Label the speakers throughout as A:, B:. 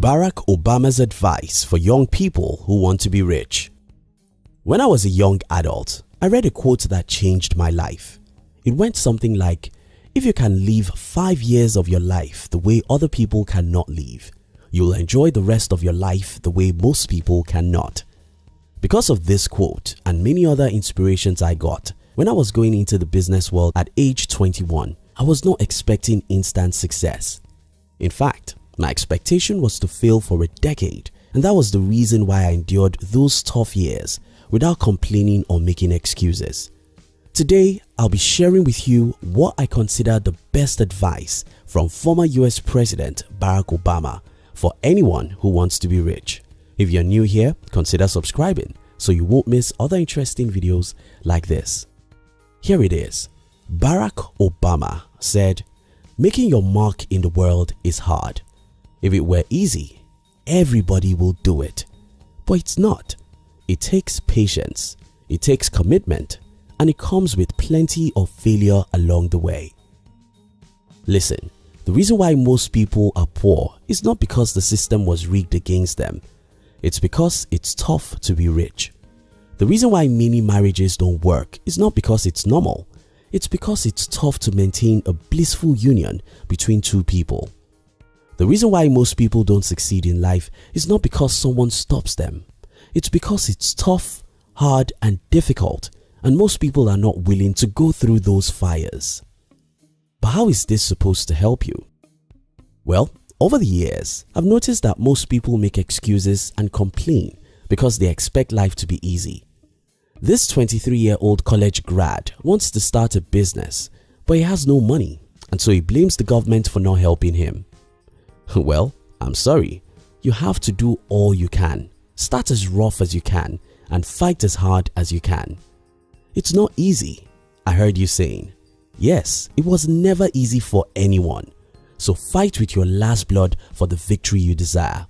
A: Barack Obama's advice for young people who want to be rich. When I was a young adult, I read a quote that changed my life. It went something like, if you can live 5 years of your life the way other people cannot live, you'll enjoy the rest of your life the way most people cannot. Because of this quote and many other inspirations I got, when I was going into the business world at age 21, I was not expecting instant success. In fact, my expectation was to fail for a decade, and that was the reason why I endured those tough years without complaining or making excuses. Today, I'll be sharing with you what I consider the best advice from former US President Barack Obama for anyone who wants to be rich. If you're new here, consider subscribing so you won't miss other interesting videos like this. Here it is. Barack Obama said, "Making your mark in the world is hard. If it were easy, everybody will do it. But it's not. It takes patience, it takes commitment, and it comes with plenty of failure along the way." Listen, the reason why most people are poor is not because the system was rigged against them. It's because it's tough to be rich. The reason why many marriages don't work is not because it's normal. It's because it's tough to maintain a blissful union between two people. The reason why most people don't succeed in life is not because someone stops them. It's because it's tough, hard, and difficult, and most people are not willing to go through those fires. But how is this supposed to help you? Well, over the years, I've noticed that most people make excuses and complain because they expect life to be easy. This 23-year-old college grad wants to start a business, but he has no money, and so he blames the government for not helping him. Well, I'm sorry, you have to do all you can, start as rough as you can, and fight as hard as you can. It's not easy, I heard you saying. Yes, it was never easy for anyone, so fight with your last blood for the victory you desire.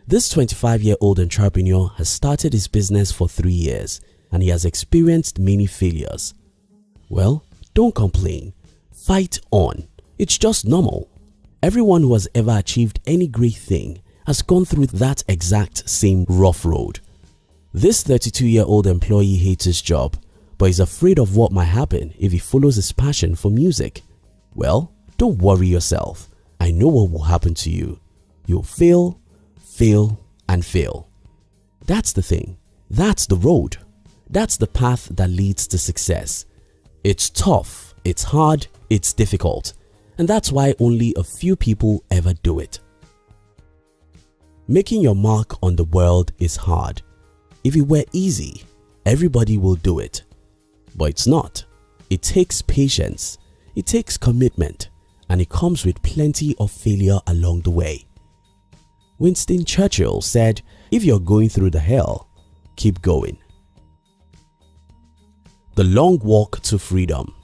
A: This 25-year-old entrepreneur has started his business for 3 years and he has experienced many failures. Well, don't complain, fight on, it's just normal. Everyone who has ever achieved any great thing has gone through that exact same rough road. This 32-year-old employee hates his job, but is afraid of what might happen if he follows his passion for music. Well, don't worry yourself. I know what will happen to you. You'll fail, fail, and fail. That's the thing. That's the road. That's the path that leads to success. It's tough, it's hard, it's difficult. And that's why only a few people ever do it. Making your mark on the world is hard. If it were easy, everybody will do it. But it's not. It takes patience, it takes commitment, and it comes with plenty of failure along the way. Winston Churchill said, "If you're going through the hell, keep going." The long walk to freedom.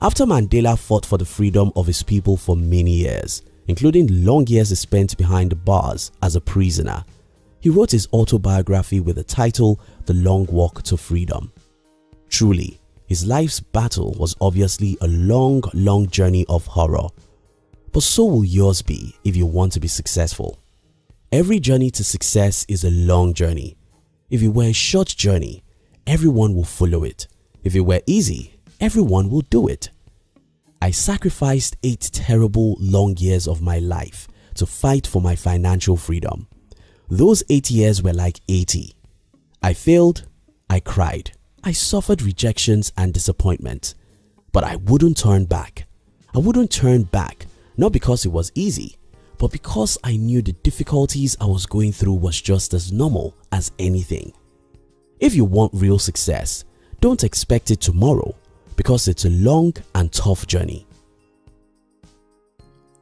A: After Mandela fought for the freedom of his people for many years, including long years he spent behind the bars as a prisoner, he wrote his autobiography with the title The Long Walk to Freedom. Truly, his life's battle was obviously a long journey of horror. But so will yours be if you want to be successful. Every journey to success is a long journey. If it were a short journey, everyone will follow it. If it were easy, everyone will do it. I sacrificed 8 terrible long years of my life to fight for my financial freedom. Those 8 years were like 80. I failed, I cried, I suffered rejections and disappointment, but I wouldn't turn back. I wouldn't turn back, not because it was easy, but because I knew the difficulties I was going through was just as normal as anything. If you want real success, don't expect it tomorrow, because it's a long and tough journey.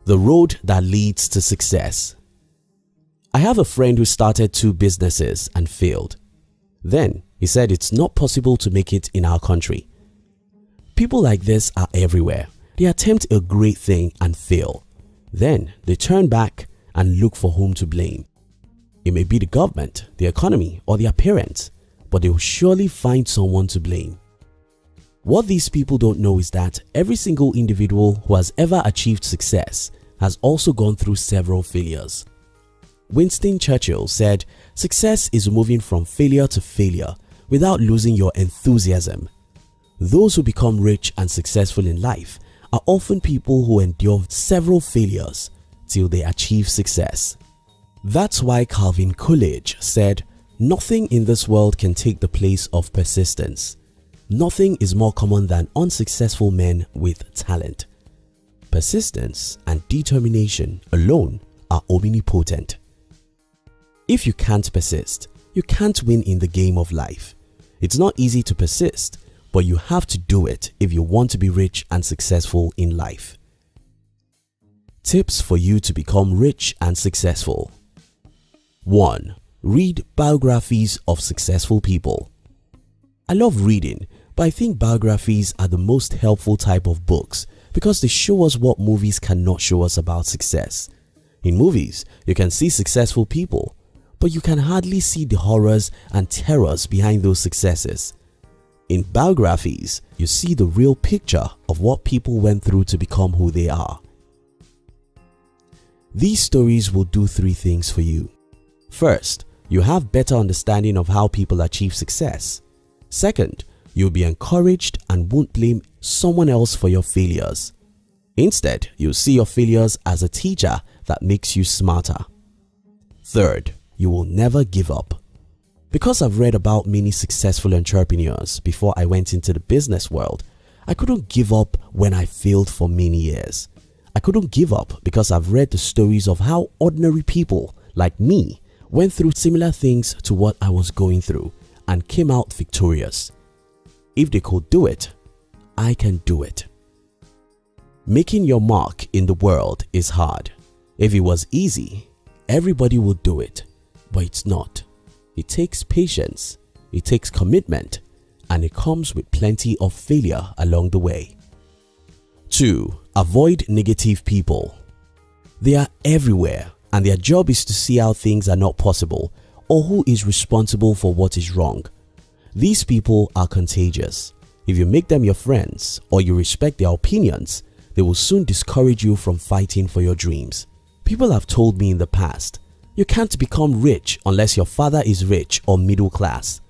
A: The road that leads to success. I have a friend who started 2 businesses and failed. Then he said it's not possible to make it in our country. People like this are everywhere. They attempt a great thing and fail. Then they turn back and look for whom to blame. It may be the government, the economy, or their parents, but they will surely find someone to blame. What these people don't know is that every single individual who has ever achieved success has also gone through several failures. Winston Churchill said, "Success is moving from failure to failure without losing your enthusiasm." Those who become rich and successful in life are often people who endure several failures till they achieve success. That's why Calvin Coolidge said, "Nothing in this world can take the place of persistence. Nothing is more common than unsuccessful men with talent. Persistence and determination alone are omnipotent." If you can't persist, you can't win in the game of life. It's not easy to persist, but you have to do it if you want to be rich and successful in life. Tips for you to become rich and successful. 1. Read biographies of successful people. I love reading, but I think biographies are the most helpful type of books because they show us what movies cannot show us about success. In movies, you can see successful people, but you can hardly see the horrors and terrors behind those successes. In biographies, you see the real picture of what people went through to become who they are. These stories will do 3 things for you. First, you have better understanding of how people achieve success. Second, you'll be encouraged and won't blame someone else for your failures. Instead, you'll see your failures as a teacher that makes you smarter. Third, you will never give up. Because I've read about many successful entrepreneurs before I went into the business world, I couldn't give up when I failed for many years. I couldn't give up because I've read the stories of how ordinary people like me went through similar things to what I was going through and came out victorious. If they could do it, I can do it. Making your mark in the world is hard. If it was easy, everybody would do it. But it's not. It takes patience, it takes commitment, and it comes with plenty of failure along the way. 2. Avoid negative people. They are everywhere and their job is to see how things are not possible or who is responsible for what is wrong. These people are contagious. If you make them your friends or you respect their opinions, they will soon discourage you from fighting for your dreams. People have told me in the past, you can't become rich unless your father is rich or middle class.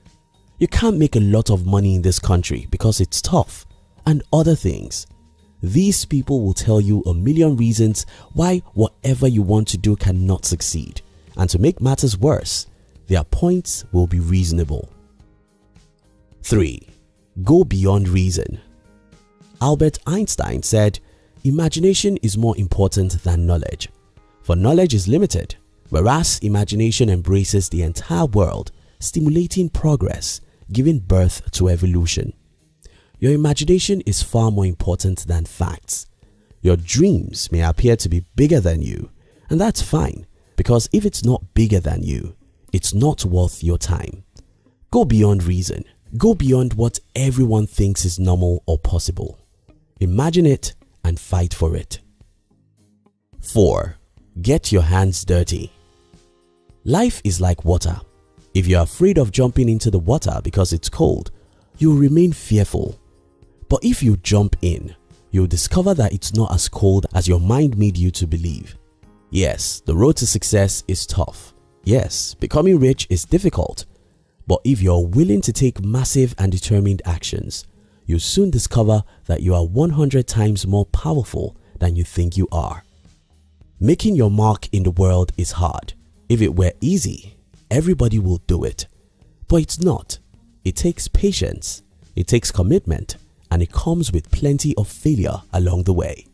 A: You can't make a lot of money in this country because it's tough, and other things. These people will tell you a million reasons why whatever you want to do cannot succeed, and to make matters worse, their points will be reasonable. 3. Go beyond reason. Albert Einstein said, "Imagination is more important than knowledge, for knowledge is limited, whereas imagination embraces the entire world, stimulating progress, giving birth to evolution." Your imagination is far more important than facts. Your dreams may appear to be bigger than you, and that's fine, because if it's not bigger than you, it's not worth your time. Go beyond reason. Go beyond what everyone thinks is normal or possible. Imagine it and fight for it. 4. Get your hands dirty. Life is like water. If you're afraid of jumping into the water because it's cold, you'll remain fearful. But if you jump in, you'll discover that it's not as cold as your mind made you to believe. Yes, the road to success is tough. Yes, becoming rich is difficult. But if you're willing to take massive and determined actions, you'll soon discover that you are 100 times more powerful than you think you are. Making your mark in the world is hard. If it were easy, everybody will do it. But it's not. It takes patience, it takes commitment, and it comes with plenty of failure along the way.